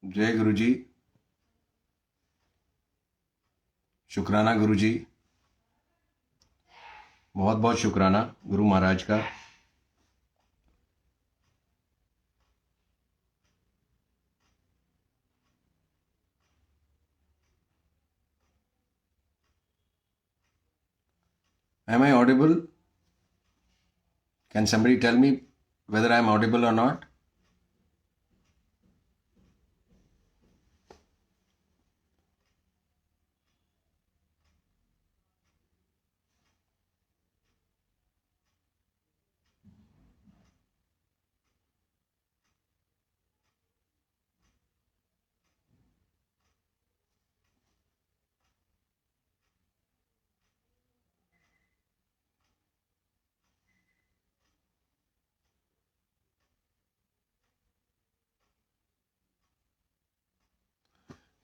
जय गुरु जी। शुक्राना गुरु जी। बहुत बहुत शुक्राना गुरु महाराज का। Am I audible? Can somebody tell me whether I am audible or not?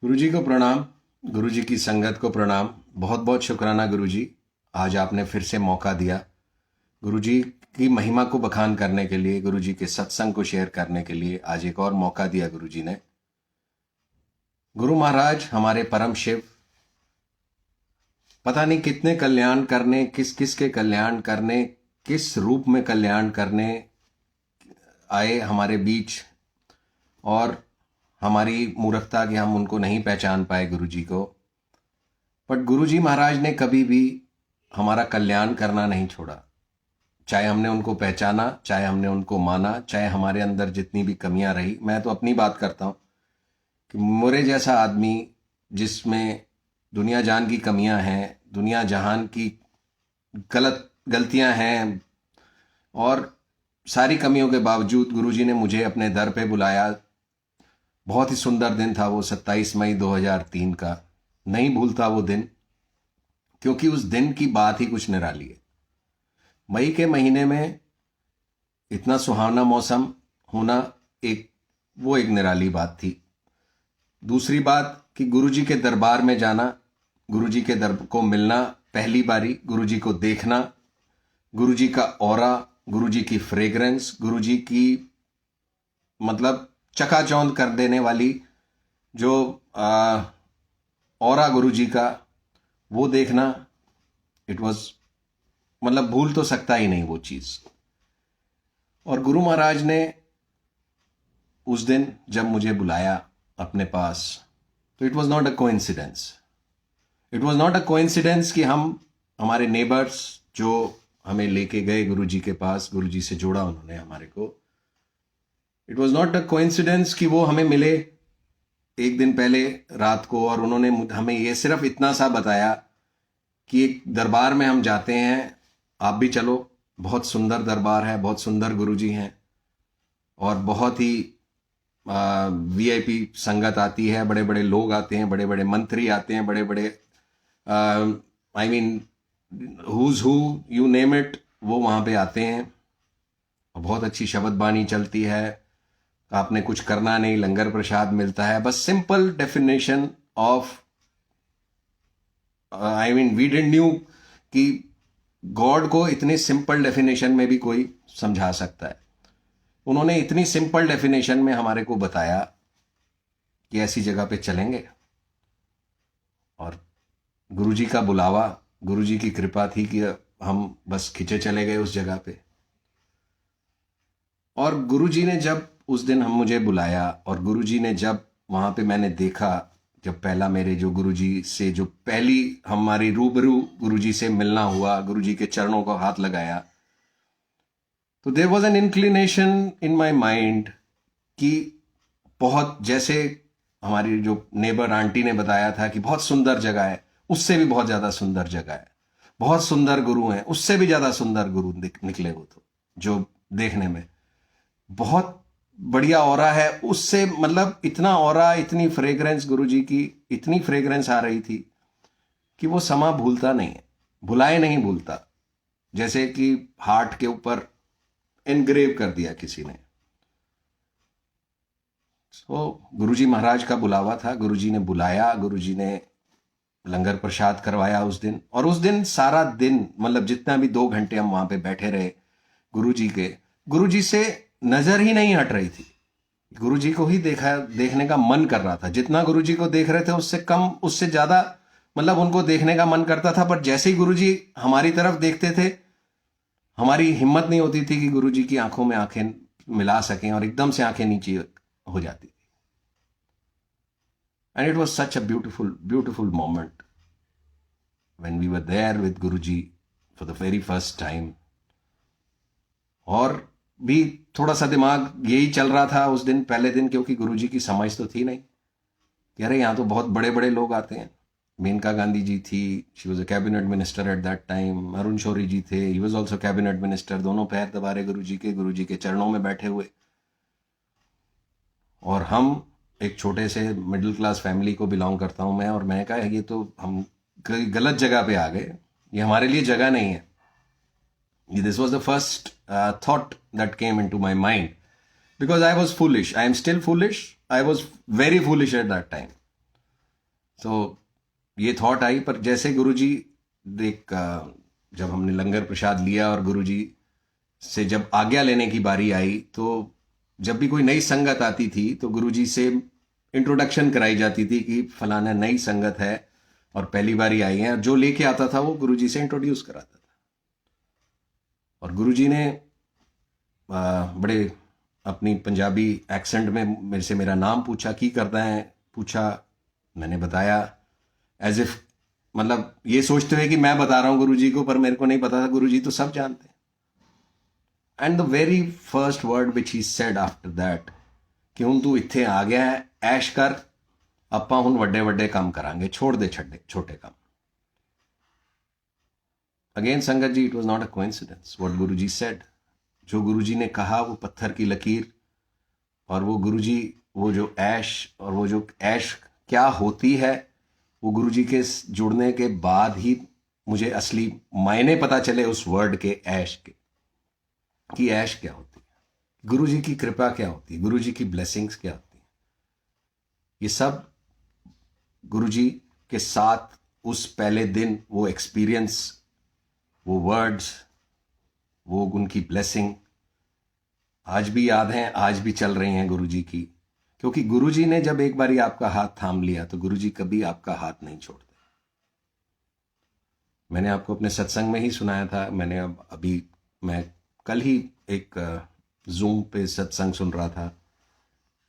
गुरु जी को प्रणाम, गुरु जी की संगत को प्रणाम। बहुत बहुत शुक्राना गुरु जी, आज आपने फिर से मौका दिया गुरु जी की महिमा को बखान करने के लिए, गुरु जी के सत्संग को शेयर करने के लिए आज एक और मौका दिया गुरु जी ने। गुरु महाराज हमारे परम शिव पता नहीं कितने कल्याण करने, किस किस के कल्याण करने, किस रूप में कल्याण करने आए हमारे बीच, और हमारी मूर्खता कि हम उनको नहीं पहचान पाए गुरु जी को। बट गुरु जी महाराज ने कभी भी हमारा कल्याण करना नहीं छोड़ा। चाहे हमने उनको पहचाना, चाहे हमने उनको माना, चाहे हमारे अंदर जितनी भी कमियां रही। मैं तो अपनी बात करता हूं कि मेरे जैसा आदमी जिसमें दुनिया जान की कमियां हैं, दुनिया जहान की गलतियां हैं, और सारी कमियों के बावजूद गुरुजी ने मुझे अपने दर पे बुलाया। बहुत ही सुंदर दिन था वो 27 मई 2003 का। नहीं भूलता वो दिन, क्योंकि उस दिन की बात ही कुछ निराली है। मई के महीने में इतना सुहावना मौसम होना एक निराली बात थी। दूसरी बात कि गुरुजी के दरबार में जाना, गुरुजी के दर को मिलना, पहली बारी गुरुजी को देखना, गुरुजी का ऑरा, गुरुजी की फ्रेग्रेंस, गुरुजी की मतलब चकाचौंध कर देने वाली जो ऑरा गुरुजी का, वो देखना, इट वाज मतलब भूल तो सकता ही नहीं वो चीज। और गुरु महाराज ने उस दिन जब मुझे बुलाया अपने पास, तो it was not a coincidence. It was not a coincidence कि हमारे नेबर्स जो हमें लेके गए गुरुजी के पास, गुरुजी से जोड़ा उन्होंने हमारे को। It was not a coincidence कि वो हमें मिले एक दिन पहले रात को, और उन्होंने हमें ये सिर्फ इतना सा बताया कि एक दरबार में हम जाते हैं, आप भी चलो। बहुत सुंदर दरबार है, बहुत सुंदर गुरुजी हैं, और बहुत ही वीआईपी संगत आती है, बड़े बड़े लोग आते हैं, बड़े बड़े मंत्री आते हैं, बड़े बड़े I mean who's who you name it, वो वहां पे आते हैं। बहुत अच्छी शब्द बानी चलती है, आपने कुछ करना नहीं, लंगर प्रसाद मिलता है। बस simple definition of I mean we didn't knew कि गॉड को इतनी सिंपल डेफिनेशन में भी कोई समझा सकता है। उन्होंने इतनी सिंपल डेफिनेशन में हमारे को बताया कि ऐसी जगह पे चलेंगे, और गुरुजी का बुलावा, गुरुजी की कृपा थी कि हम बस खिंचे चले गए उस जगह पे। और गुरुजी ने जब उस दिन मुझे बुलाया, और गुरुजी ने जब वहां पे मैंने देखा, जब पहला मेरे जो गुरुजी से जो पहली हमारी रूबरू गुरुजी से मिलना हुआ, गुरुजी के चरणों को हाथ लगाया, तो there was an inclination in my mind कि बहुत, जैसे हमारी जो नेबर आंटी ने बताया था कि बहुत सुंदर जगह है, उससे भी बहुत ज्यादा सुंदर जगह है, बहुत सुंदर गुरु हैं, उससे भी ज्यादा सुंदर गुरु निकले वो, तो जो देखने में बहुत बढ़िया ऑरा है, उससे मतलब इतना ऑरा, इतनी फ्रेग्रेंस गुरुजी की, इतनी फ्रेग्रेंस आ रही थी कि वो समा भूलता नहीं है, भुलाए नहीं भूलता, जैसे कि हार्ट के ऊपर एनग्रेव कर दिया किसी ने। तो गुरुजी महाराज का बुलावा था, गुरुजी ने बुलाया, गुरुजी ने लंगर प्रसाद करवाया उस दिन। और उस दिन सारा दिन, मतलब जितना भी 2 घंटे हम वहां पे बैठे रहे, गुरुजी से नजर ही नहीं हट रही थी। गुरुजी को ही देखने का मन कर रहा था। जितना गुरुजी को देख रहे थे उससे कम, उससे ज्यादा मतलब उनको देखने का मन करता था। पर जैसे ही गुरुजी हमारी तरफ देखते थे, हमारी हिम्मत नहीं होती थी कि गुरुजी की आंखों में आंखें मिला सकें, और एकदम से आंखें नीचे हो जाती थी। And it was such a beautiful beautiful moment when we were there with Guruji for the very first time. और भी थोड़ा सा दिमाग यही चल रहा था उस दिन, पहले दिन, क्योंकि गुरुजी की समझ तो थी नहीं कि अरे यहाँ तो बहुत बड़े बड़े लोग आते हैं। मेनका गांधी जी थी, she was a cabinet minister at that time. Arun Shourie ji थे, he was also cabinet minister. दोनों पैर दबा रहे गुरु जी के चरणों में बैठे हुए। और हम एक छोटे से मिडिल क्लास फैमिली को बिलोंग करता हूं मैं, और मैं कहा ये तो हम गलत जगह पे आ गए, ये हमारे लिए जगह नहीं है। This was the first thought that came into my mind, because I was foolish. I am still foolish. I was very foolish at that time. So ये थॉट आई। पर जैसे गुरुजी देख, जब हमने लंगर प्रसाद लिया और गुरुजी से जब आज्ञा लेने की बारी आई, तो जब भी कोई नई संगत आती थी तो गुरुजी से इंट्रोडक्शन कराई जाती थी कि फलाना नई संगत है और पहली बारी आई है। जो लेके आता था वो गुरुजी से इंट्रोड्यूस कराता था। और गुरुजी ने बड़े अपनी पंजाबी एक्सेंट में मेरे से मेरा नाम पूछा, की करता है पूछा। मैंने बताया एज इफ, मतलब ये सोचते हुए कि मैं बता रहा हूं गुरुजी को, पर मेरे को नहीं पता था गुरुजी तो सब जानते हैं। And the very first word which he said after that कि हुण तू इत्थे आ गया है, ऐश कर, आपां हुण वड्डे वड्डे काम करांगे, छोड़ दे छोटे काम। Again Sangat ji, it was not a coincidence what Guruji said. जो गुरुजी ने कहा वो पत्थर की लकीर, और वो गुरुजी, वो जो ऐश, और वो जो ऐश क्या होती है, वो गुरुजी के जुड़ने के बाद ही मुझे असली मायने पता चले उस वर्ड के, ऐश के, कि ऐश क्या होती है, गुरुजी की कृपा क्या होती है, गुरुजी की ब्लेसिंग्स क्या होती है। ये सब गुरुजी के साथ उस पहले दिन वो एक्सपीरियंस, वो वर्ड्स, वो उनकी ब्लेसिंग आज भी याद हैं, आज भी चल रही हैं गुरुजी की। क्योंकि गुरुजी ने जब एक बारी आपका हाथ थाम लिया तो गुरुजी कभी आपका हाथ नहीं छोड़ते। मैंने आपको अपने सत्संग में ही सुनाया था। मैं कल ही एक जूम पे सत्संग सुन रहा था,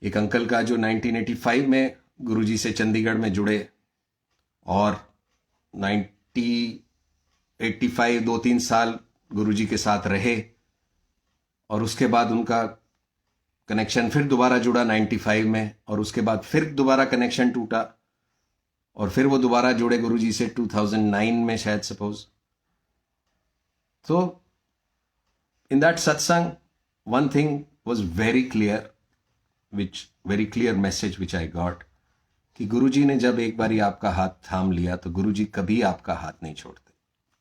एक अंकल का जो 1985 में गुरुजी से चंडीगढ़ में जुड़े, और 1985 2-3 साल गुरुजी के साथ रहे, और उसके बाद उनका कनेक्शन फिर दोबारा जुड़ा 95 में, और उसके बाद फिर दोबारा कनेक्शन टूटा, और फिर वो दोबारा जुड़े गुरुजी से 2009 में शायद, सपोज। तो इन दैट सत्संग one thing was very clear, very clear message which I got, कि गुरुजी ने जब एक बारी आपका हाथ थाम लिया तो गुरुजी कभी आपका हाथ नहीं छोड़ते,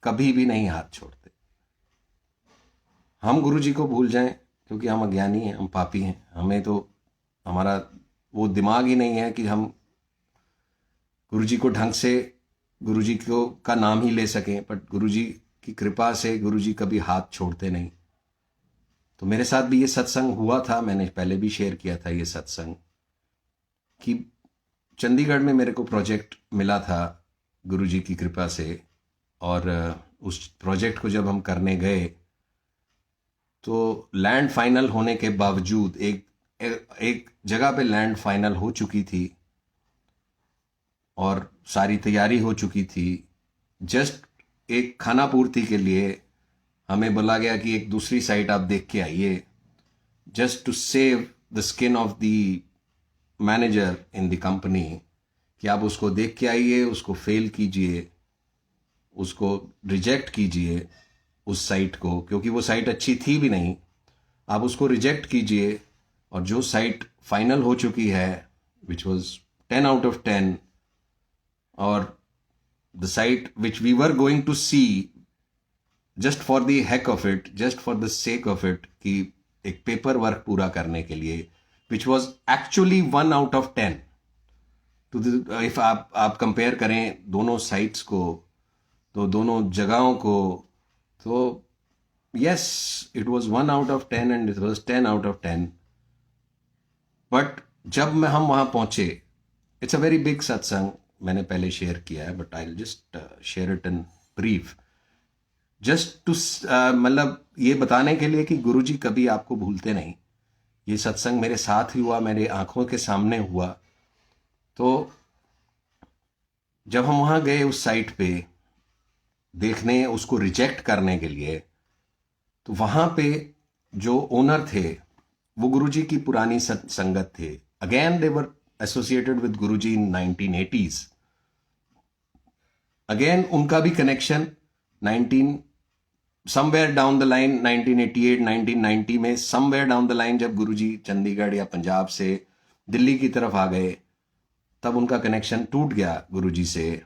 कभी भी नहीं हाथ छोड़ते। हम गुरुजी को भूल जाएं क्योंकि हम अज्ञानी हैं, हम पापी हैं, हमें तो हमारा वो दिमाग ही नहीं है कि हम गुरुजी को ढंग से, गुरुजी को का नाम ही ले सकें। बट गुरुजी की कृपा से गुरुजी कभी हाथ छोड़ते नहीं। तो मेरे साथ भी ये सत्संग हुआ था, मैंने पहले भी शेयर किया था ये सत्संग, कि चंडीगढ़ में मेरे को प्रोजेक्ट मिला था गुरुजी की कृपा से, और उस प्रोजेक्ट को जब हम करने गए तो लैंड फाइनल होने के बावजूद, एक जगह पे लैंड फाइनल हो चुकी थी और सारी तैयारी हो चुकी थी, जस्ट एक खाना पूर्ति के लिए हमें बोला गया कि एक दूसरी साइट आप देख के आइए, just to save the skin of the manager in the company, कि आप उसको देख के आइए, उसको फेल कीजिए, उसको रिजेक्ट कीजिए उस साइट को, क्योंकि वो साइट अच्छी थी भी नहीं, आप उसको रिजेक्ट कीजिए। और जो साइट फाइनल हो चुकी है, विच वॉज 10 आउट ऑफ 10, और the site which we were going to see just for the heck of it, just for the sake of it, कि एक पेपर वर्क पूरा करने के लिए, which was actually 1 out of 10। तो if आप compare करें दोनों साइट्स को, तो दोनों जगहों को, तो yes, it was 1 out of 10 and it was 10 out of 10. But जब मैं हम वहां पहुंचे, इट्स अ वेरी बिग सत्संग, मैंने पहले शेयर किया है but I just share it in brief, just to मतलब ये बताने के लिए कि गुरुजी कभी आपको भूलते नहीं। ये सत्संग मेरे साथ ही हुआ, मेरे आंखों के सामने हुआ। तो जब हम वहां गए उस साइट पे देखने, उसको रिजेक्ट करने के लिए, तो वहां पे जो ओनर थे वो गुरुजी की पुरानी संगत थे। Again they were associated with Guruji in 1980s। Again उनका भी connection 19 somewhere down the line 1988 1990 में, समवेयर डाउन द लाइन जब गुरुजी चंडीगढ़ या पंजाब से दिल्ली की तरफ आ गए, तब उनका कनेक्शन टूट गया गुरुजी से।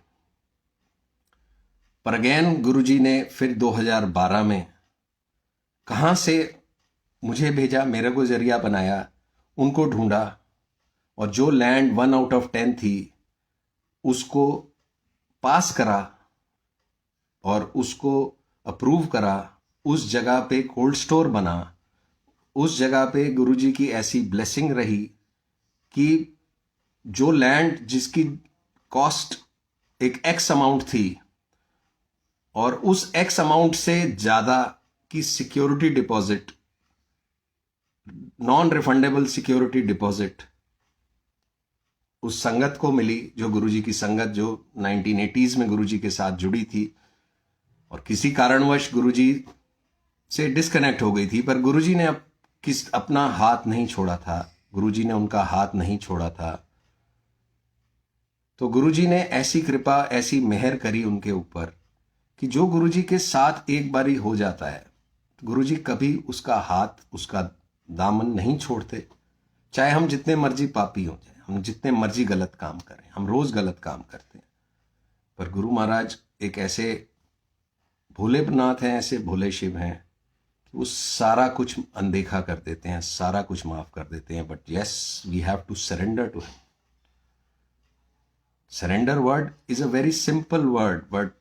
पर अगेन गुरुजी ने फिर 2012 में कहां से मुझे भेजा, मेरे को जरिया बनाया, उनको ढूंढा, और जो लैंड 1 आउट ऑफ 10 थी उसको पास करा और उसको अप्रूव करा। उस जगह पे कोल्ड स्टोर बना। उस जगह पे गुरुजी की ऐसी ब्लेसिंग रही कि जो लैंड जिसकी कॉस्ट एक एक्स अमाउंट थी, और उस एक्स अमाउंट से ज्यादा की security deposit, non refundable security deposit उस संगत को मिली, जो गुरुजी की संगत जो 1980s में गुरुजी के साथ जुड़ी थी और किसी कारणवश गुरुजी से डिस्कनेक्ट हो गई थी। पर गुरुजी ने अपना हाथ नहीं छोड़ा था, गुरुजी ने उनका हाथ नहीं छोड़ा था। तो गुरुजी ने ऐसी कृपा, ऐसी मेहर करी उनके ऊपर कि जो गुरुजी के साथ एक बारी हो जाता है, गुरुजी कभी उसका हाथ, उसका दामन नहीं छोड़ते। चाहे हम जितने मर्जी पापी हो जाए, हम जितने मर्जी गलत काम करें, हम रोज गलत काम करते हैं, पर गुरु महाराज एक ऐसे भोलेनाथ हैं, ऐसे भोले शिव हैं कि वो सारा कुछ अनदेखा कर देते हैं, सारा कुछ माफ कर देते हैं। But yes, we have to surrender to him. Surrender word is a very simple word, but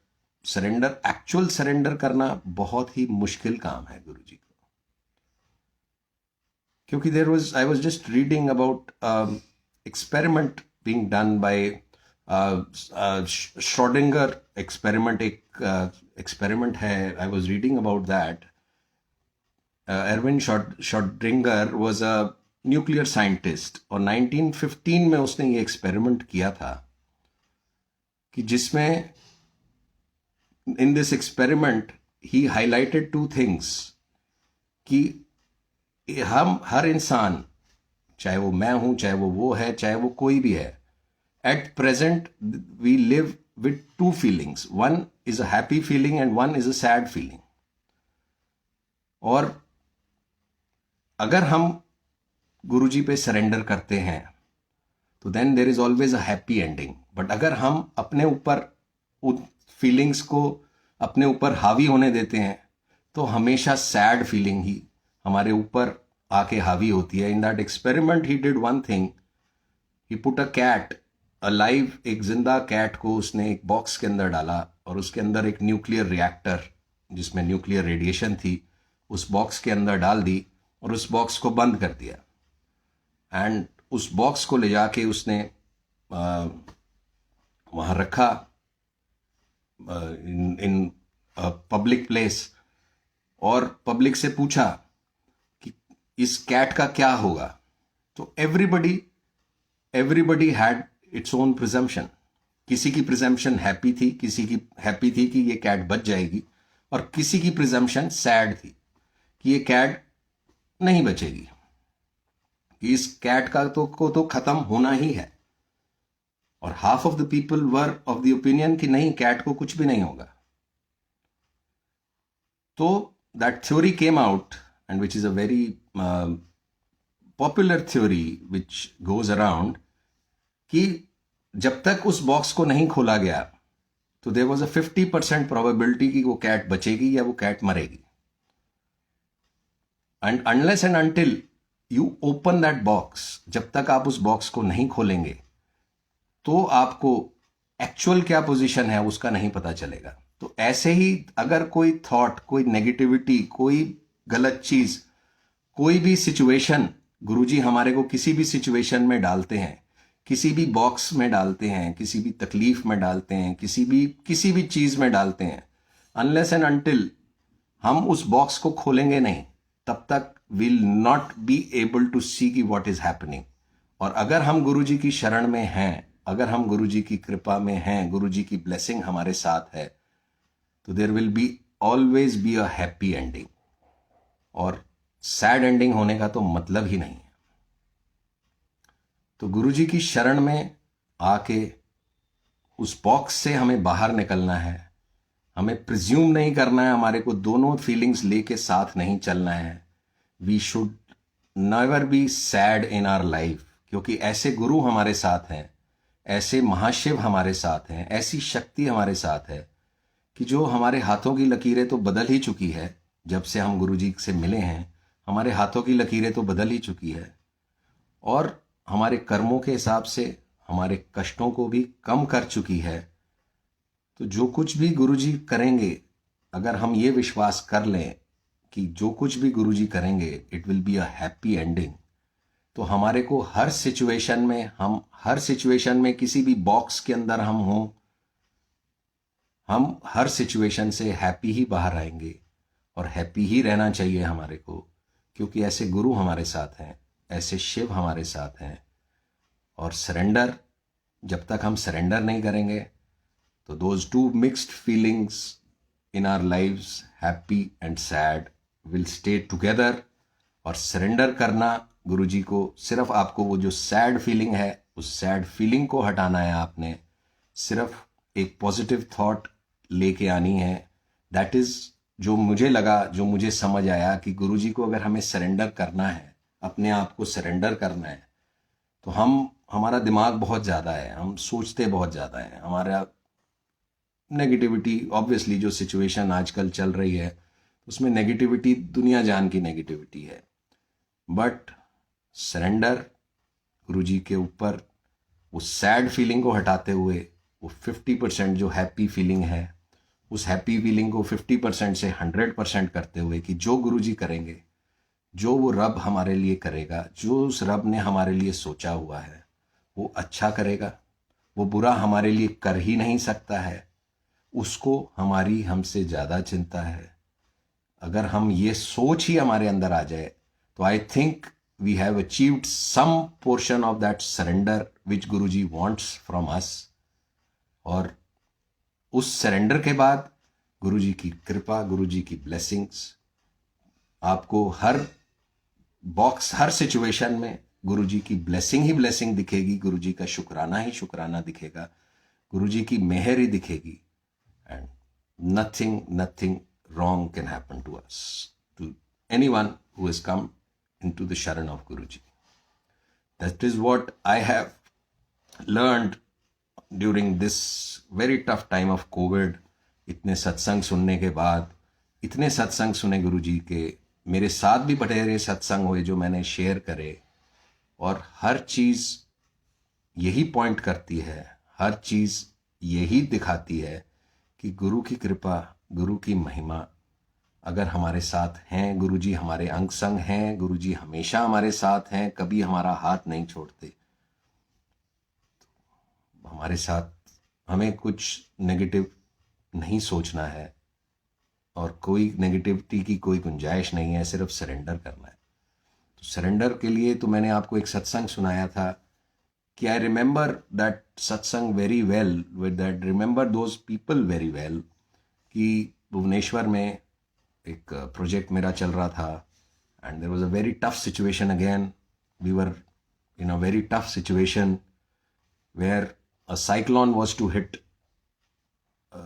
surrender, actual surrender करना बहुत ही मुश्किल काम है गुरुजी को। क्योंकि I was just reading about experiment being done by Schrodinger experiment. एक एक्सपेरिमेंट है, I was reading about that. Erwin Schrodinger was a nuclear scientist, और 1915 में उसने ये एक्सपेरिमेंट किया था कि जिसमें in this experiment he highlighted two things कि हम हर इंसान, चाहे वो मैं हूं, चाहे वो है, चाहे वो कोई भी है, at present we live with two feelings, one is a happy feeling and one is a sad feeling। और अगर हम गुरुजी पे सरेंडर करते हैं तो then there is always a happy ending. But अगर हम अपने ऊपर उन फीलिंग्स को अपने ऊपर हावी होने देते हैं तो हमेशा सैड फीलिंग ही हमारे ऊपर आके हावी होती है। In that experiment he did one thing, he put a cat, a live, एक जिंदा कैट को उसने एक बॉक्स के अंदर डाला और उसके अंदर एक न्यूक्लियर रिएक्टर जिसमें न्यूक्लियर रेडिएशन थी उस बॉक्स के अंदर डाल दी और उस बॉक्स को बंद कर दिया। एंड उस बॉक्स को ले जाके उसने वहां रखा इन पब्लिक प्लेस, और पब्लिक से पूछा कि इस कैट का क्या होगा। तो everybody had its own presumption. किसी की प्रिजम्पशन हैप्पी थी, किसी की हैप्पी थी कि ये कैट बच जाएगी, और किसी की प्रिजम्पशन सैड थी कि ये कैट नहीं बचेगी, कि इस कैट का को तो खत्म होना ही है। और half of the people were of the opinion कि नहीं, कैट को कुछ भी नहीं होगा। तो that theory came out, and which is a very popular theory which goes around, कि जब तक उस बॉक्स को नहीं खोला गया तो देयर वाज अ 50% प्रोबेबिलिटी कि वो कैट बचेगी या वो कैट मरेगी। And unless and until you open that box, जब तक आप उस बॉक्स को नहीं खोलेंगे तो आपको एक्चुअल क्या पोजीशन है उसका नहीं पता चलेगा। तो ऐसे ही अगर कोई थॉट, कोई नेगेटिविटी, कोई गलत चीज, कोई भी सिचुएशन गुरुजी हमारे को किसी भी सिचुएशन में डालते हैं, किसी भी बॉक्स में डालते हैं, किसी भी तकलीफ में डालते हैं, किसी भी चीज में डालते हैं, अनलेस एंड अनटिल हम उस बॉक्स को खोलेंगे नहीं, तब तक will not be able to see की व्हाट इज हैपनिंग। और अगर हम गुरुजी की शरण में हैं, अगर हम गुरुजी की कृपा में हैं, गुरुजी की ब्लेसिंग हमारे साथ है, तो there will be always be a happy ending. और सैड एंडिंग होने का तो मतलब ही नहीं है। तो गुरुजी की शरण में आके उस बॉक्स से हमें बाहर निकलना है। हमें प्रिज्यूम नहीं करना है, हमारे को दोनों फीलिंग्स लेके साथ नहीं चलना है। We should never be sad in our life, क्योंकि ऐसे गुरु हमारे साथ हैं, ऐसे महाशिव हमारे साथ हैं, ऐसी शक्ति हमारे साथ है कि जो हमारे हाथों की लकीरें तो बदल ही चुकी है। जब से हम गुरुजी से मिले हैं, हमारे हाथों की लकीरें तो बदल ही चुकी है, और हमारे कर्मों के हिसाब से हमारे कष्टों को भी कम कर चुकी है। तो जो कुछ भी गुरुजी करेंगे, अगर हम ये विश्वास कर लें कि जो कुछ भी गुरुजी करेंगे it will be a happy ending, तो हमारे को हर सिचुएशन में किसी भी बॉक्स के अंदर हम हों, हम हर सिचुएशन से हैप्पी ही बाहर आएंगे। और हैप्पी ही रहना चाहिए हमारे को, क्योंकि ऐसे गुरु हमारे साथ हैं, ऐसे शिव हमारे साथ हैं। और सरेंडर, जब तक हम सरेंडर नहीं करेंगे, तो those two mixed feelings in our lives, happy and sad, will stay together. और सरेंडर करना गुरुजी को, सिर्फ आपको वो जो सैड फीलिंग है, उस सैड फीलिंग को हटाना है। आपने सिर्फ एक पॉजिटिव थॉट लेके आनी है। दैट इज जो मुझे लगा, जो मुझे समझ आया कि गुरुजी को अगर हमें सरेंडर करना है, अपने आप को सरेंडर करना है, तो हमारा दिमाग बहुत ज़्यादा है, हम सोचते बहुत ज़्यादा है, हमारा नेगेटिविटी, ऑब्वियसली जो सिचुएशन आजकल चल रही है उसमें नेगेटिविटी दुनिया जान की नेगेटिविटी है। बट सरेंडर गुरुजी के ऊपर, उस सैड फीलिंग को हटाते हुए, वो 50% जो हैप्पी फीलिंग है, उस हैप्पी फीलिंग को 50% से 100% करते हुए कि जो गुरुजी करेंगे, जो वो रब हमारे लिए करेगा, जो उस रब ने हमारे लिए सोचा हुआ है, वो अच्छा करेगा। वो बुरा हमारे लिए कर ही नहीं सकता है, उसको हमारी हमसे ज़्यादा चिंता है। अगर हम ये सोच ही हमारे अंदर आ जाए, तो I think we have achieved some portion of that surrender which Guruji wants from us. और उस सरेंडर के बाद गुरुजी की कृपा, गुरुजी की ब्लेसिंग्स, आपको हर बॉक्स, हर सिचुएशन में गुरुजी की ब्लेसिंग ही ब्लेसिंग दिखेगी, गुरुजी का शुक्राना ही शुक्राना दिखेगा, गुरुजी की मेहर ही दिखेगी। And nothing wrong can happen to us, to anyone who has come into the sharan of Guruji. That is what I have learned during this very tough time of COVID. इतने सत्संग सुनने के बाद, इतने सत्संग सुने गुरुजी के, मेरे साथ भी बटेरे सत्संग हुए जो मैंने शेयर करे, और हर चीज़ यही पॉइंट करती है, हर चीज़ यही दिखाती है कि गुरु की कृपा, गुरु की महिमा अगर हमारे साथ हैं, गुरुजी हमारे अंग संग हैं, गुरुजी हमेशा हमारे साथ हैं, कभी हमारा हाथ नहीं छोड़ते। हमारे साथ हमें कुछ नेगेटिव नहीं सोचना है, और कोई नेगेटिविटी की कोई गुंजाइश नहीं है, सिर्फ सरेंडर करना है। तो सरेंडर के लिए तो मैंने आपको एक सत्संग सुनाया था कि I remember that satsang very well, with that remember those people very well, कि भुवनेश्वर में एक प्रोजेक्ट मेरा चल रहा था, and there was a very tough situation again. We were in a very tough situation where a cyclone was to hit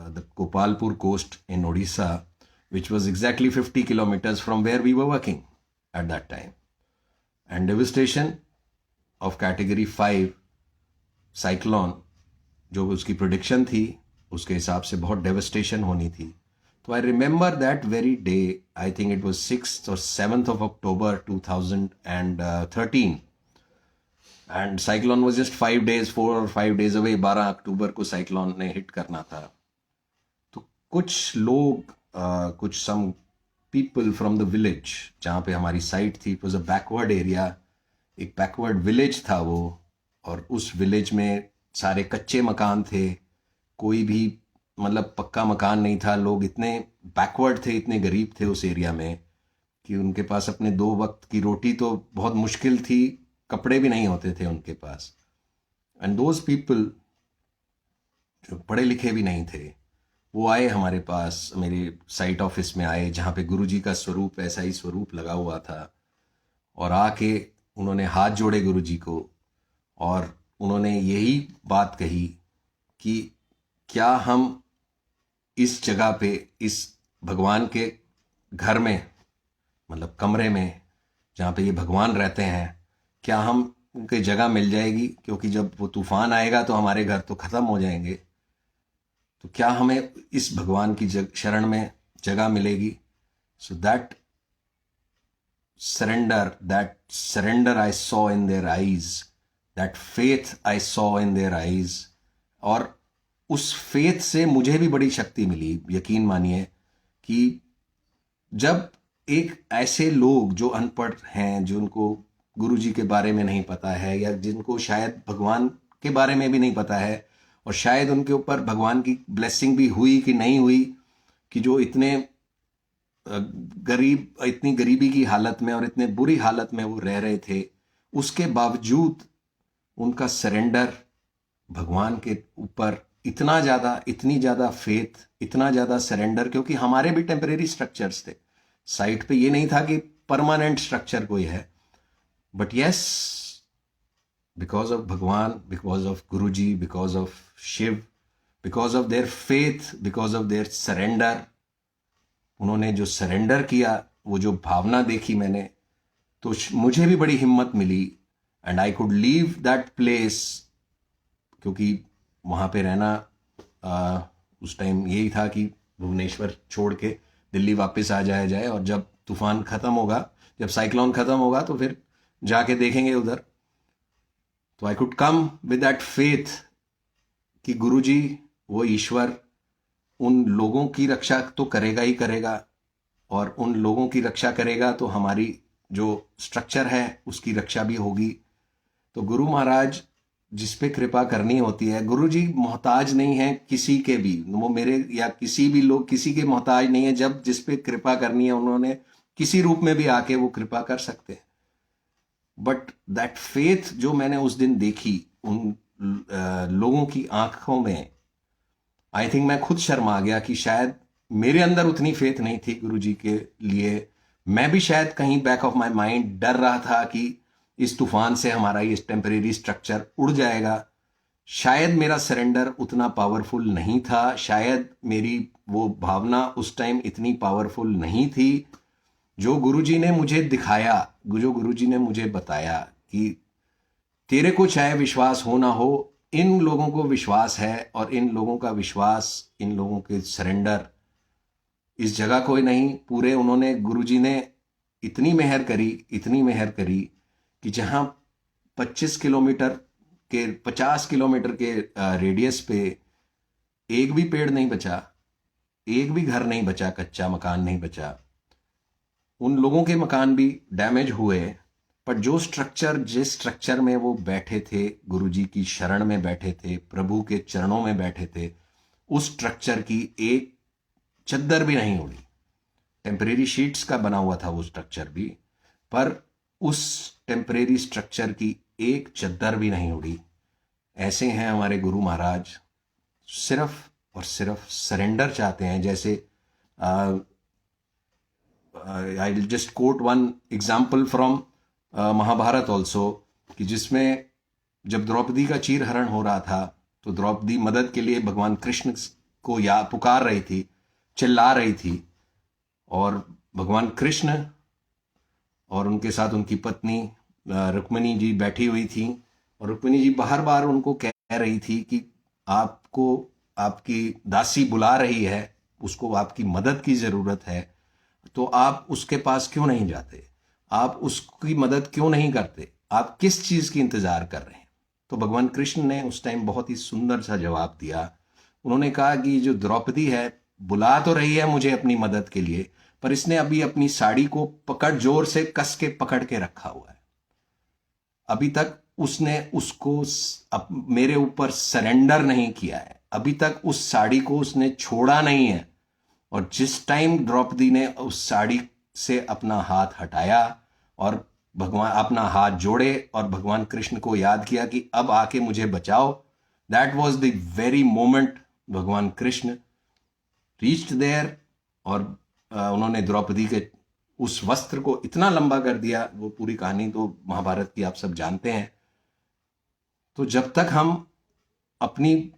the Gopalpur coast in Odisha, which was exactly 50 kilometers from where we were working at that time. And devastation of category 5 cyclone, जो उसकी prediction थी, उसके हिसाब से बहुत devastation होनी थी। तो I remember that very day, I think it was 6th or 7th of October 2013. And cyclone was just 4 or 5 days away. 12 अक्टूबर को cyclone ने hit करना था। कुछ लोग, कुछ some people from the village जहाँ पे हमारी साइट थी, it was a backward area, एक बैकवर्ड विलेज था वो, और उस विलेज में सारे कच्चे मकान थे, कोई भी मतलब पक्का मकान नहीं था। लोग इतने बैकवर्ड थे, इतने गरीब थे उस एरिया में कि उनके पास अपने 2 वक्त की रोटी तो बहुत मुश्किल थी, कपड़े भी नहीं होते थे उनके पास। एंड दोज पीपल जो पढ़े लिखे भी नहीं थे, वो आए हमारे पास, मेरे साइट ऑफिस में आए जहाँ पे गुरुजी का स्वरूप, ऐसा ही स्वरूप लगा हुआ था। और आके उन्होंने हाथ जोड़े गुरुजी को, और उन्होंने यही बात कही कि क्या हम इस जगह पे, इस भगवान के घर में, मतलब कमरे में जहाँ पे ये भगवान रहते हैं, क्या हम उनकी जगह मिल जाएगी? क्योंकि जब वो तूफान आएगा तो हमारे घर तो ख़त्म हो जाएंगे, तो क्या हमें इस भगवान की शरण में जगह मिलेगी? So that surrender I saw in their eyes, that faith I saw in their eyes. और उस फेथ से मुझे भी बड़ी शक्ति मिली। यकीन मानिए कि जब एक ऐसे लोग जो अनपढ़ हैं, जिनको गुरुजी के बारे में नहीं पता है, या जिनको शायद भगवान के बारे में भी नहीं पता है, और शायद उनके ऊपर भगवान की ब्लेसिंग भी हुई कि नहीं हुई, कि जो इतने इतनी गरीबी की हालत में और इतने बुरी हालत में वो रह रहे थे, उसके बावजूद उनका सरेंडर भगवान के ऊपर इतनी ज़्यादा फेथ, इतना ज़्यादा सरेंडर, क्योंकि हमारे भी टेम्परेरी स्ट्रक्चर्स थे साइट पे। ये नहीं था कि परमानेंट स्ट्रक्चर कोई है, but yes, because of Bhagwan, because of Guruji, because of Shiv, because of their faith, because of their surrender, उन्होंने जो सरेंडर किया, वो जो भावना देखी मैंने, तो मुझे भी बड़ी हिम्मत मिली, and I could leave that place. क्योंकि वहाँ पे रहना उस टाइम यही था कि भुवनेश्वर छोड़ के दिल्ली वापस आ जाया जाए, और जब तूफान ख़त्म होगा, जब साइक्लोन ख़त्म होगा, तो फिर जाके देखेंगे उधर। तो I could come with that faith कि गुरुजी, वो ईश्वर उन लोगों की रक्षा तो करेगा ही करेगा, और उन लोगों की रक्षा करेगा तो हमारी जो स्ट्रक्चर है उसकी रक्षा भी होगी। तो गुरु महाराज जिस पे कृपा करनी होती है, गुरु जी मोहताज नहीं है किसी के भी, वो मेरे या किसी भी लोग किसी के मोहताज नहीं है। जब जिस पे कृपा करनी है, उन्होंने किसी रूप में भी आके वो कृपा कर सकते हैं। बट दैट फेथ जो मैंने उस दिन देखी उन लोगों की आंखों में, आई थिंक मैं खुद शर्मा गया कि शायद मेरे अंदर उतनी फेथ नहीं थी गुरु जी के लिए। मैं भी शायद कहीं बैक ऑफ माई माइंड डर रहा था कि इस तूफान से हमारा ये टेम्परेरी स्ट्रक्चर उड़ जाएगा। शायद मेरा सरेंडर उतना पावरफुल नहीं था, शायद मेरी वो भावना उस टाइम इतनी पावरफुल नहीं थी। जो गुरुजी ने मुझे दिखाया, जो गुरुजी ने मुझे बताया कि तेरे को चाहे विश्वास हो ना हो, इन लोगों को विश्वास है, और इन लोगों का विश्वास, इन लोगों के सरेंडर इस जगह कोई नहीं। पूरे उन्होंने, गुरुजी ने इतनी मेहर करी, इतनी मेहर करी कि जहां 25 किलोमीटर के 50 किलोमीटर के रेडियस पे एक भी पेड़ नहीं बचा, एक भी घर नहीं बचा, कच्चा मकान नहीं बचा। उन लोगों के मकान भी डैमेज हुए, पर जो स्ट्रक्चर, जिस स्ट्रक्चर में वो बैठे थे, गुरुजी की शरण में बैठे थे, प्रभु के चरणों में बैठे थे, उस स्ट्रक्चर की एक चद्दर भी नहीं उड़ी। टेम्परेरी शीट्स का बना हुआ था वो स्ट्रक्चर भी, पर उस टेम्परेरी स्ट्रक्चर की एक चद्दर भी नहीं उड़ी। ऐसे हैं हमारे गुरु महाराज, सिर्फ और सिर्फ सरेंडर चाहते हैं। जैसे I will just quote one example from Mahabharat also, कि जिसमें जब द्रौपदी का चीरहरण हो रहा था, तो द्रौपदी मदद के लिए भगवान कृष्ण को या पुकार रही थी, चिल्ला रही थी, और भगवान कृष्ण और उनके साथ उनकी पत्नी रुक्मिणी जी बैठी हुई थी, और रुक्मिणी जी बार बार उनको कह रही थी कि आपको आपकी दासी बुला रही है, उसको आपकी मदद की ज़रूरत है, तो आप उसके पास क्यों नहीं जाते, आप उसकी मदद क्यों नहीं करते, आप किस चीज़ की इंतज़ार कर रहे हैं? तो भगवान कृष्ण ने उस टाइम बहुत ही सुंदर सा जवाब दिया। उन्होंने कहा कि जो द्रौपदी है, बुला तो रही है मुझे अपनी मदद के लिए, पर इसने अभी अपनी साड़ी को पकड़, जोर से कस के पकड़ के रखा हुआ है। अभी तक उसने उसको मेरे ऊपर सरेंडर नहीं किया है, अभी तक उस साड़ी को उसने छोड़ा नहीं है। और जिस टाइम द्रौपदी ने उस साड़ी से अपना हाथ हटाया और भगवान अपना हाथ जोड़े और भगवान कृष्ण को याद किया कि अब आके मुझे बचाओ, that was the very moment भगवान कृष्ण रीच्ड देयर। और उन्होंने द्रौपदी के उस वस्त्र को इतना लंबा कर दिया, वो पूरी कहानी तो महाभारत की आप सब जानते हैं। तो जब तक हम अपनी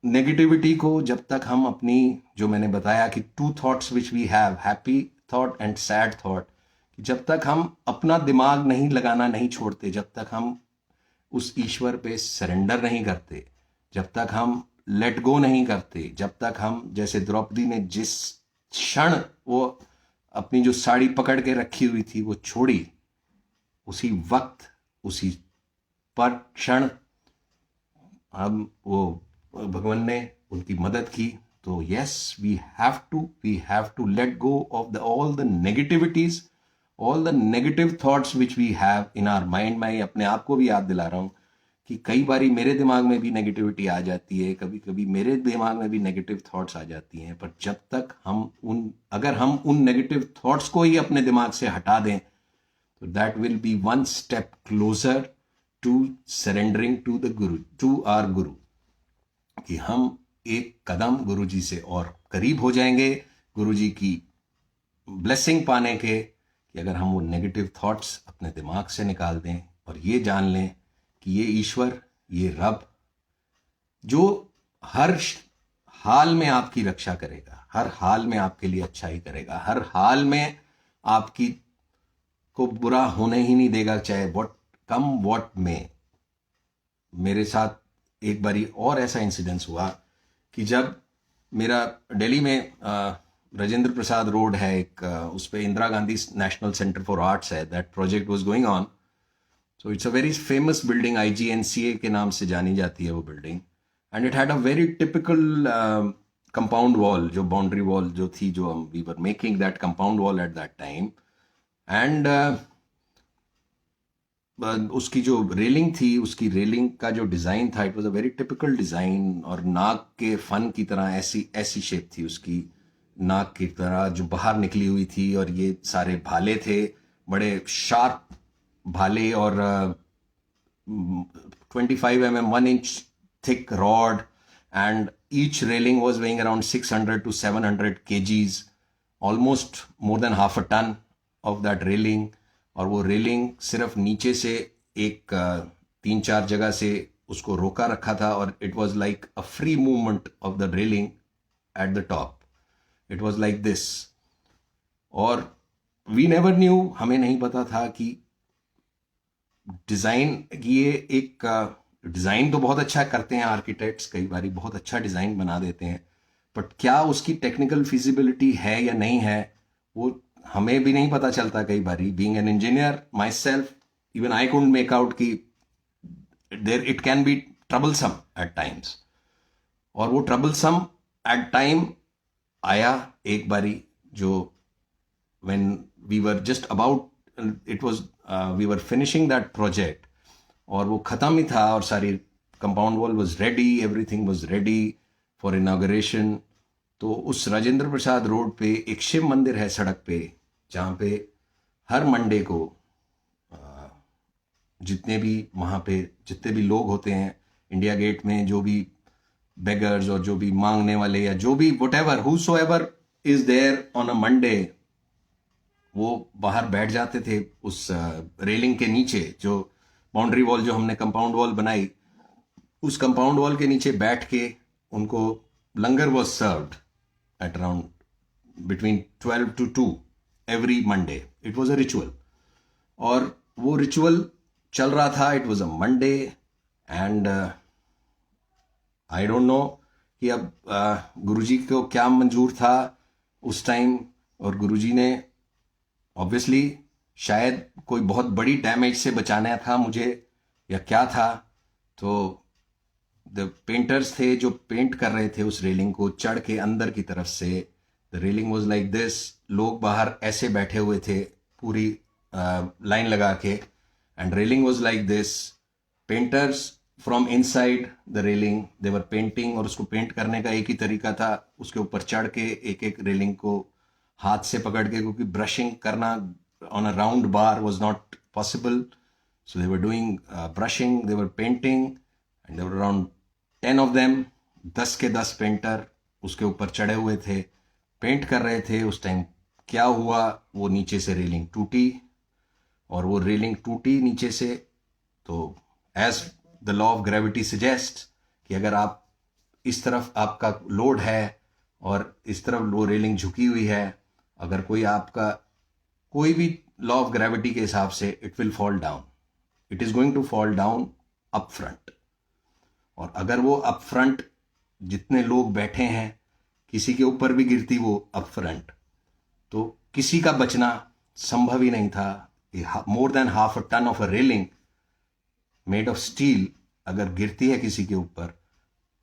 नेगेटिविटी को, जब तक हम अपनी, जो मैंने बताया कि 2 thoughts which we have, happy thought and sad thought, जब तक हम अपना दिमाग नहीं लगाना नहीं छोड़ते, जब तक हम उस ईश्वर पे सरेंडर नहीं करते, जब तक हम लेट गो नहीं करते, जब तक हम, जैसे द्रौपदी ने जिस क्षण वो अपनी जो साड़ी पकड़ के रखी हुई थी वो छोड़ी, उसी वक्त, उसी पर क्षण हम वो भगवान ने उनकी मदद की। तो yes, we have to let go of the all the negativities, all the negative thoughts which we have in our mind. मैं अपने आप को भी याद दिला रहा हूँ कि कई बारी मेरे दिमाग में भी नेगेटिविटी आ जाती है, कभी कभी मेरे दिमाग में भी नेगेटिव थॉट्स आ जाती हैं, पर जब तक अगर हम उन नेगेटिव थॉट्स को ही अपने दिमाग से हटा दें, तो that will be one step closer to surrendering to the guru, to our guru, कि हम एक कदम गुरु जी से और करीब हो जाएंगे, गुरु जी की ब्लेसिंग पाने के, कि अगर हम वो नेगेटिव थॉट्स अपने दिमाग से निकाल दें और ये जान लें कि ये ईश्वर, ये रब, जो हर हाल में आपकी रक्षा करेगा, हर हाल में आपके लिए अच्छाई करेगा, हर हाल में आपकी को बुरा होने ही नहीं देगा, चाहे व्हाट में। मेरे साथ एक बारी और ऐसा इंसिडेंस हुआ कि जब मेरा दिल्ली में राजेंद्र प्रसाद रोड है एक, उस पे Indira Gandhi National Centre for Arts है, that project was going on. So it's a very famous building, IGNCA के नाम से जानी जाती है वो बिल्डिंग, and it had a very typical compound wall, जो बाउंड्री वॉल जो थी, जो हम we were making that compound wall at that time, and उसकी जो रेलिंग थी, उसकी रेलिंग का जो डिज़ाइन था, it was a very typical design, और नाक के फन की तरह ऐसी शेप थी उसकी, नाक की तरह जो बाहर निकली हुई थी, और ये सारे भाले थे, बड़े शार्प भाले, और 25 mm 1 inch thick rod, and each railing was weighing around 600 to 700 kgs, almost more than half a ton of that railing। और वो रेलिंग सिर्फ नीचे से एक 3-4 जगह से उसको रोका रखा था, और it was like a free movement of the railing at the top, it was like this. और वी नेवर न्यू, हमें नहीं पता था कि डिज़ाइन, ये एक डिज़ाइन तो बहुत अच्छा करते हैं आर्किटेक्ट्स, कई बारी बहुत अच्छा डिज़ाइन बना देते हैं, बट क्या उसकी टेक्निकल फिजिबिलिटी है या नहीं है, वो हमें भी नहीं पता चलता कई बारी। Being an engineer myself, even I couldn't make out कि there it can be troublesome at times. और वो ट्रबलसम एट टाइम आया एक बारी, जो when we were just about, it was we were finishing that project, और वो ख़त्म ही था, और सारी compound wall was ready, everything was ready for inauguration। तो उस राजेंद्र प्रसाद रोड पे एक शिव मंदिर है सड़क पे, जहाँ पे हर मंडे को जितने भी वहाँ पे जितने भी लोग होते हैं इंडिया गेट में, जो भी बेगर्स और जो भी मांगने वाले, या जो भी whatever whosoever is there on a Monday, वो बाहर बैठ जाते थे उस रेलिंग के नीचे, जो बाउंड्री वॉल जो हमने कंपाउंड वॉल बनाई, उस कंपाउंड वॉल के नीचे बैठ के उनको langar was served at around between 12 to 2 every Monday. It was a ritual, और वो रिचुअल चल रहा था, it was a Monday, and I don't know कि अब गुरुजी को क्या मंजूर था उस टाइम, और गुरुजी ने ऑब्वियसली शायद कोई बहुत बड़ी डैमेज से बचाना था मुझे, या क्या था। तो द पेंटर्स थे जो पेंट कर रहे थे उस रेलिंग को चढ़ के अंदर की तरफ से, the railing was like this, लोग बाहर ऐसे बैठे हुए थे पूरी लाइन लगा के, and railing was like this. Painters from inside the railing they were painting, और उसको पेंट करने का एक ही तरीका था, उसके ऊपर चढ़ के एक एक रेलिंग को हाथ से पकड़ के, क्योंकि ब्रशिंग करना on a round bar was not possible. So they were doing brushing, they were painting, and there were around 10 of them. 10 के 10 पेंटर उसके ऊपर चढ़े हुए थे, पेंट कर रहे थे. उस टाइम क्या हुआ, वो नीचे से रेलिंग टूटी, और वो रेलिंग टूटी नीचे से. तो as the law of gravity suggest कि अगर आप इस तरफ आपका लोड है और इस तरफ वो रेलिंग झुकी हुई है, अगर कोई आपका कोई भी लॉ ऑफ ग्रेविटी के हिसाब से it will fall down, it is going to fall down up front. और अगर वो अप फ्रंट जितने लोग बैठे हैं किसी के ऊपर भी गिरती वो अप फ्रंट, तो किसी का बचना संभव ही नहीं था. More than half a ton of a railing made of steel अगर गिरती है किसी के ऊपर,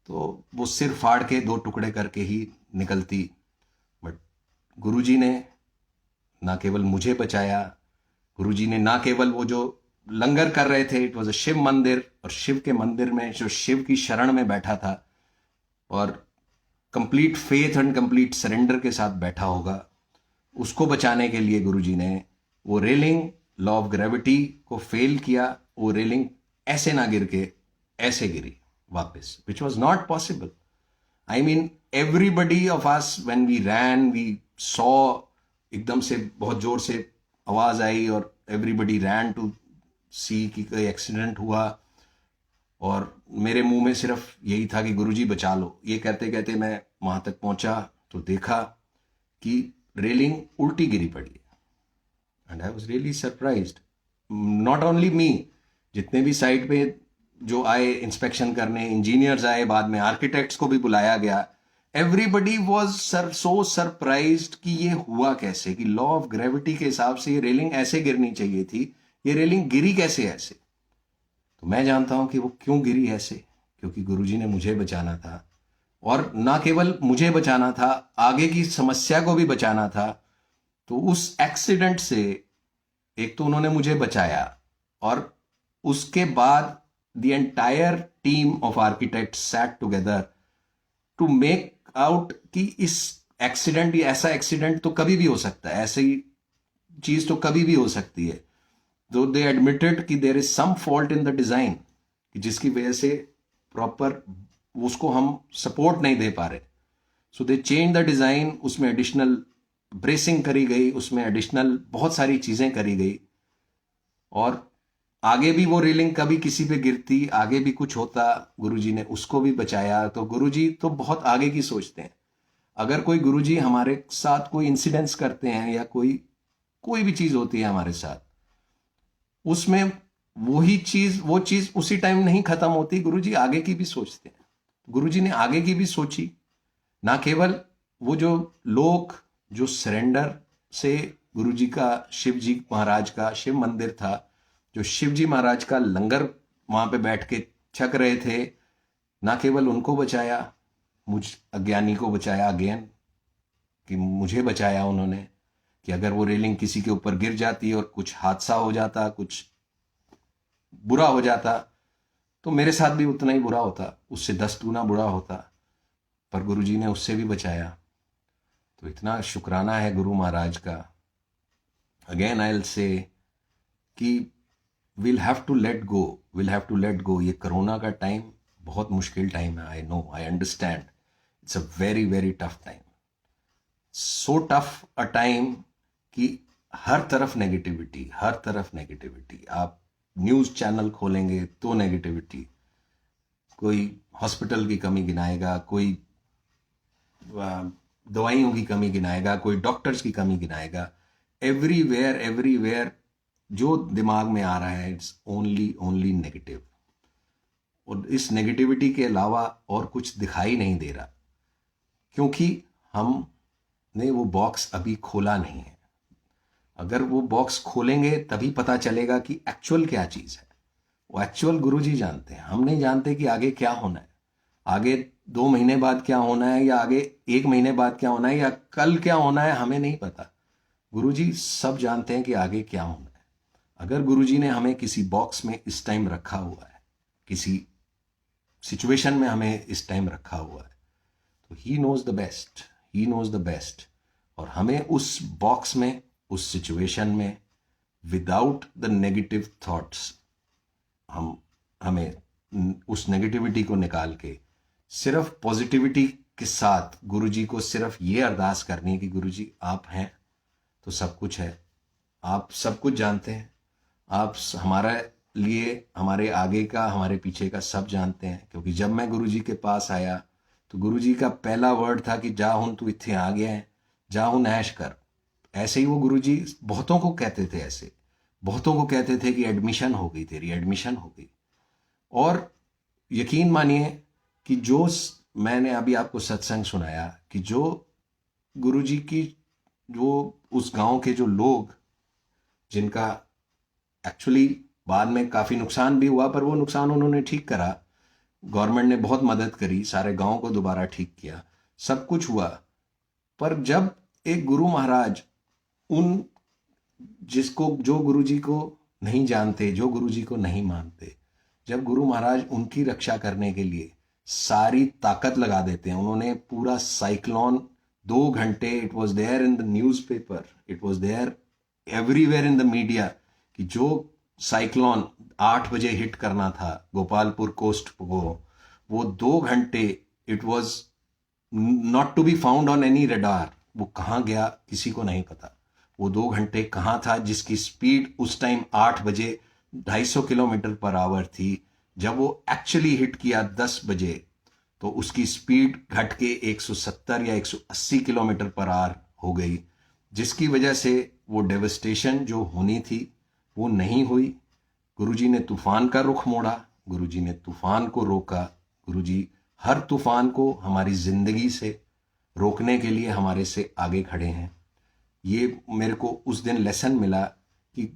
तो वो सिर फाड़ के 2 टुकड़े करके ही निकलती. बट गुरुजी ने ना केवल मुझे बचाया, गुरुजी ने ना केवल वो जो लंगर कर रहे थे, इट वॉज अ शिव मंदिर, और शिव के मंदिर में जो शिव की शरण में बैठा था और complete faith and complete surrender के साथ बैठा होगा, उसको बचाने के लिए गुरुजी ने वो रेलिंग लॉ ऑफ ग्रेविटी को फेल किया. वो रेलिंग ऐसे ना गिर के ऐसे गिरी वापस, which was not possible. I mean everybody of us when we ran we saw, एकदम से बहुत जोर से आवाज आई और एवरीबडी रैन टू सी कि कोई एक्सीडेंट हुआ. और मेरे मुंह में सिर्फ यही था कि गुरुजी बचा लो. ये कहते कहते मैं वहां तक पहुंचा तो देखा कि रेलिंग उल्टी गिरी पड़ी. And I was really surprised. Not only me, जितने भी साइट पे जो आए इंस्पेक्शन करने, इंजीनियर्स आए, बाद में आर्किटेक्ट्स को भी बुलाया गया, एवरीबडी वॉज सो सरप्राइज्ड कि ये हुआ कैसे, कि लॉ ऑफ ग्रेविटी के हिसाब से ये रेलिंग ऐसे गिरनी चाहिए थी, ये रेलिंग गिरी कैसे ऐसे. तो मैं जानता हूं कि वो क्यों गिरी ऐसे, क्योंकि गुरुजी ने मुझे बचाना था. और ना केवल मुझे बचाना था, आगे की समस्या को भी बचाना था. तो उस एक्सीडेंट से एक तो उन्होंने मुझे बचाया, और उसके बाद the entire team of architect sat together to make out कि इस एक्सीडेंट, या ऐसा एक्सीडेंट तो कभी भी हो सकता है, ऐसी चीज तो कभी भी हो सकती है. तो दे एडमिटेड कि there is some fault in the design, जिसकी वजह से प्रॉपर उसको हम सपोर्ट नहीं दे पा रहे. सो दे चेंज द डिजाइन, उसमें एडिशनल ब्रेसिंग करी गई, उसमें एडिशनल बहुत सारी चीजें करी गई. और आगे भी वो रेलिंग कभी किसी पे गिरती, आगे भी कुछ होता, गुरुजी ने उसको भी बचाया. तो गुरुजी तो बहुत आगे की सोचते हैं. अगर कोई गुरुजी हमारे साथ कोई इंसिडेंट्स करते हैं या कोई भी चीज होती है हमारे साथ, उसमें वो चीज उसी टाइम नहीं खत्म होती, गुरुजी आगे की भी सोचते हैं. गुरुजी ने आगे की भी सोची. ना केवल वो जो लोग जो सरेंडर से गुरुजी का, शिव जी महाराज का शिव मंदिर था, जो शिव जी महाराज का लंगर वहां पे बैठ के छक रहे थे, ना केवल उनको बचाया, मुझ अज्ञानी को बचाया अगेन, कि मुझे बचाया उन्होंने, कि अगर वो रेलिंग किसी के ऊपर गिर जाती और कुछ हादसा हो जाता, कुछ बुरा हो जाता, तो मेरे साथ भी उतना ही बुरा होता, उससे 10 गुना बुरा होता. पर गुरुजी ने उससे भी बचाया. तो इतना शुक्राना है गुरु महाराज का. अगेन आई विल से कि will have to let go. ये कोरोना का टाइम बहुत मुश्किल टाइम है. I know, I understand. It's a very very tough time. So tough a time कि हर तरफ नेगेटिविटी. आप न्यूज चैनल खोलेंगे तो नेगेटिविटी. कोई हॉस्पिटल की कमी गिनाएगा, कोई दवाइयों की कमी गिनाएगा, कोई डॉक्टर्स की कमी गिनाएगा. एवरीवेयर जो दिमाग में आ रहा है, इट्स ओनली नेगेटिव. और इस नेगेटिविटी के अलावा और कुछ दिखाई नहीं दे रहा, क्योंकि हमने वो बॉक्स अभी खोला नहीं है. अगर वो बॉक्स खोलेंगे तभी पता चलेगा कि एक्चुअल क्या चीज है. वो एक्चुअल गुरुजी जानते हैं, हम नहीं जानते कि आगे क्या होना है, आगे 2 महीने बाद क्या होना है, या आगे 1 महीने बाद क्या होना है, या कल क्या होना है, हमें नहीं पता. गुरुजी सब जानते हैं कि आगे क्या होना है. अगर गुरुजी ने हमें किसी बॉक्स में इस टाइम रखा हुआ है, किसी सिचुएशन में हमें इस टाइम रखा हुआ है, तो he knows the best, he knows the best. और हमें उस बॉक्स में, उस सिचुएशन में, विदाउट द नेगेटिव थॉट्स, हमें उस नेगेटिविटी को निकाल के सिर्फ पॉजिटिविटी के साथ गुरुजी को सिर्फ ये अरदास करनी है कि गुरुजी आप हैं तो सब कुछ है, आप सब कुछ जानते हैं, आप हमारे लिए, हमारे आगे का, हमारे पीछे का सब जानते हैं। क्योंकि जब मैं गुरुजी के पास आया तो गुरुजी का पहला वर्ड था कि जा हुन तू इत्थे आ गया है, जा हुन ऐश कर। ऐसे ही वो गुरुजी बहुतों को कहते थे, ऐसे बहुतों को कहते थे कि एडमिशन हो गई, तेरी एडमिशन हो गई। और यकीन मानिए कि जो मैंने अभी आपको सत्संग सुनाया, कि जो गुरुजी की, जो उस गांव के जो लोग, जिनका एक्चुअली बाद में काफ़ी नुकसान भी हुआ, पर वो नुकसान उन्होंने ठीक करा, गवर्नमेंट ने बहुत मदद करी, सारे गांव को दोबारा ठीक किया, सब कुछ हुआ। पर जब एक गुरु महाराज उन, जिसको, जो गुरुजी को नहीं जानते, जो गुरुजी को नहीं मानते, जब गुरु महाराज उनकी रक्षा करने के लिए सारी ताकत लगा देते हैं, उन्होंने पूरा साइक्लोन 2 घंटे, it was there in the newspaper, it was there everywhere in the media, कि जो साइक्लोन 8 बजे हिट करना था गोपालपुर कोस्ट को, वो 2 घंटे, it was not to be found on any radar. वो कहाँ गया किसी को नहीं पता। वो 2 घंटे कहाँ था, जिसकी स्पीड उस टाइम 8 बजे 250 किलोमीटर पर आवर थी। जब वो एक्चुअली हिट किया 10 बजे, तो उसकी स्पीड घट के 170 या 180 किलोमीटर पर आवर हो गई, जिसकी वजह से वो डेवस्टेशन जो होनी थी वो नहीं हुई। गुरुजी ने तूफान का रुख मोड़ा, गुरुजी ने तूफान को रोका। गुरुजी हर तूफान को हमारी जिंदगी से रोकने के लिए हमारे से आगे खड़े हैं। ये मेरे को उस दिन लेसन मिला कि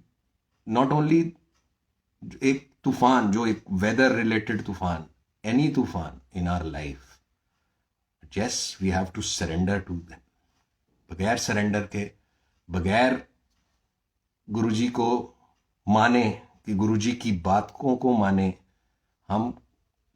नॉट ओनली एक तूफान, जो एक वेदर रिलेटेड तूफान, any toofan in our life, just we have to surrender to them. बगैर सरेंडर के, बगैर गुरुजी को माने, कि गुरुजी की बातों को माने, हम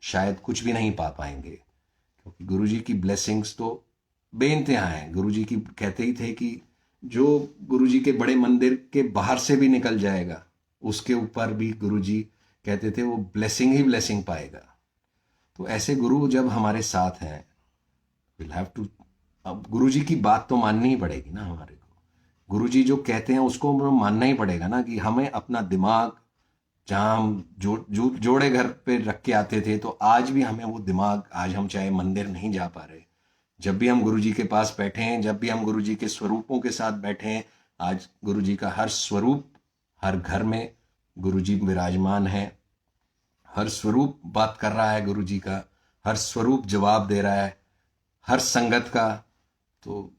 शायद कुछ भी नहीं पा पाएंगे। क्योंकि गुरुजी की ब्लेसिंग्स तो बेइंतहा हैं। गुरुजी की कहते ही थे कि जो गुरुजी के बड़े मंदिर के बाहर से भी निकल जाएगा, उसके ऊपर भी गुरुजी कहते थे वो ब्लेसिंग ही ब्लेसिंग पाएगा। तो ऐसे गुरु जब हमारे साथ हैं, विल हैव टू, अब गुरुजी की बात तो माननी ही पड़ेगी ना हमारे को। गुरुजी जो कहते हैं उसको मानना ही पड़ेगा ना। कि हमें अपना दिमाग, जहाँ हम जोड़े घर पे रख के आते थे, तो आज भी हमें वो दिमाग, आज हम चाहे मंदिर नहीं जा पा रहे, जब भी हम गुरुजी के पास बैठे हैं, जब भी हम गुरुजी के स्वरूपों के साथ बैठे हैं, आज गुरुजी का हर स्वरूप, हर घर में गुरुजी विराजमान है। हर स्वरूप बात कर रहा है गुरुजी का, हर स्वरूप जवाब दे रहा है हर संगत का। तो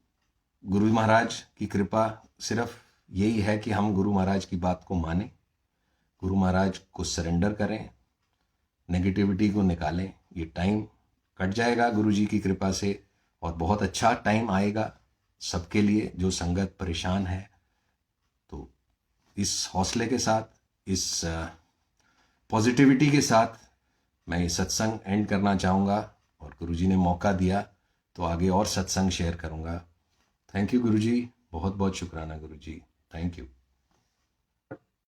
गुरु महाराज की कृपा सिर्फ यही है कि हम गुरु महाराज की बात को मानें, गुरु महाराज को सरेंडर करें, नेगेटिविटी को निकालें। ये टाइम कट जाएगा गुरुजी की कृपा से, और बहुत अच्छा टाइम आएगा सबके लिए जो संगत परेशान है। तो इस हौसले के साथ, इस पॉजिटिविटी के साथ मैं ये सत्संग एंड करना चाहूँगा। और गुरुजी ने मौका दिया तो आगे और सत्संग शेयर करूँगा। थैंक यू गुरुजी, बहुत बहुत शुक्राना गुरुजी, थैंक यू।